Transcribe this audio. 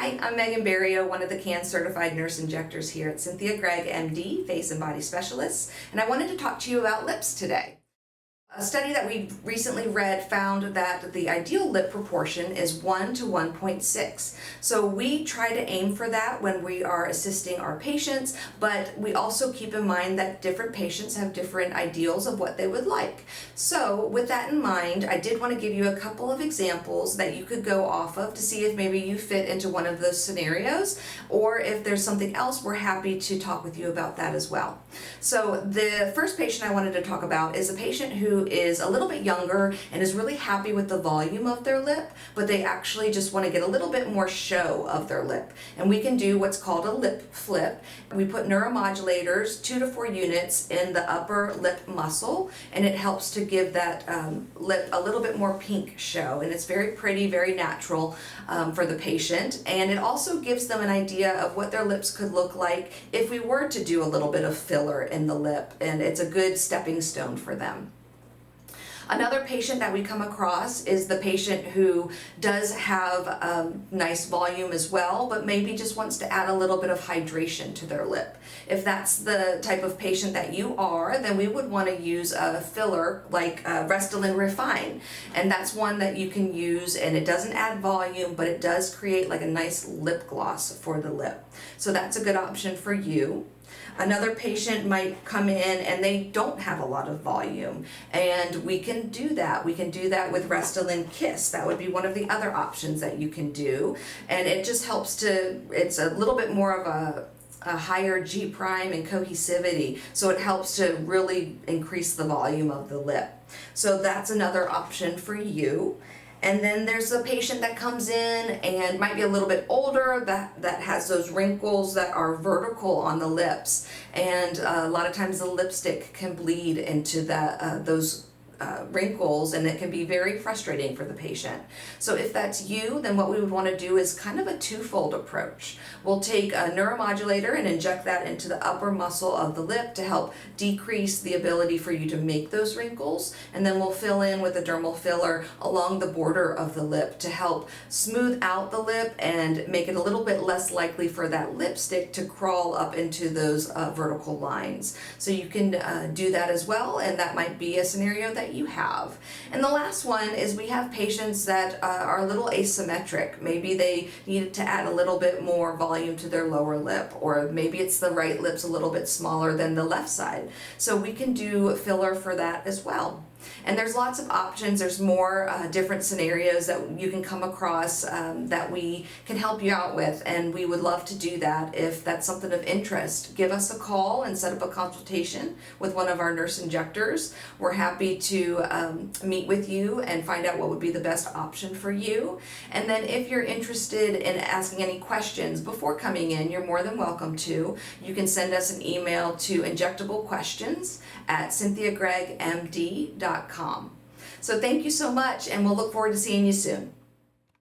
Hi, I'm Megan Barrio, one of the CAN certified nurse injectors here at Cynthia Gregg, MD, Face and Body Specialist, and I wanted to talk to you about lips today. A study that we recently read found that the ideal lip proportion is 1 to 1.6. So we try to aim for that when we are assisting our patients, but we also keep in mind that different patients have different ideals of what they would like. So with that in mind, I did want to give you a couple of examples that you could go off of to see if maybe you fit into one of those scenarios, or if there's something else, we're happy to talk with you about that as well. So the first patient I wanted to talk about is a patient who is a little bit younger and is really happy with the volume of their lip, but they actually just want to get a little bit more show of their lip. And we can do what's called a lip flip. We put neuromodulators, 2 to 4 units, in the upper lip muscle, and it helps to give that lip a little bit more pink show. And it's very pretty, very natural for the patient. And it also gives them an idea of what their lips could look like if we were to do a little bit of filler in the lip, and it's a good stepping stone for them. Another patient that we come across is the patient who does have nice volume as well, but maybe just wants to add a little bit of hydration to their lip. If that's the type of patient that you are, then we would want to use a filler like Restylane Refine. And that's one that you can use, and it doesn't add volume, but it does create like a nice lip gloss for the lip. So that's a good option for you. Another patient might come in and they don't have a lot of volume, and we can do that. We can do that with Restylane Kiss. That would be one of the other options that you can do, and it just helps to, it's a little bit more of a higher G prime and cohesivity, so it helps to really increase the volume of the lip. So that's another option for you. And then there's a patient that comes in and might be a little bit older that has those wrinkles that are vertical on the lips. And a lot of times the lipstick can bleed into those wrinkles, and it can be very frustrating for the patient. So if that's you, then what we would want to do is kind of a twofold approach. We'll take a neuromodulator and inject that into the upper muscle of the lip to help decrease the ability for you to make those wrinkles, and then we'll fill in with a dermal filler along the border of the lip to help smooth out the lip and make it a little bit less likely for that lipstick to crawl up into those vertical lines. So you can do that as well, and that might be a scenario that you have. And the last one is we have patients that are a little asymmetric. Maybe they need to add a little bit more volume to their lower lip, or maybe it's the right lip's a little bit smaller than the left side. So we can do filler for that as well. And there's lots of options. There's more different scenarios that you can come across that we can help you out with, and we would love to do that. If that's something of interest, give us a call and set up a consultation with one of our nurse injectors. We're happy to meet with you and find out what would be the best option for you. And then if you're interested in asking any questions before coming in, you're more than welcome to. You can send us an email to injectablequestions@cynthiagreggmd.com. So thank you so much, and we'll look forward to seeing you soon.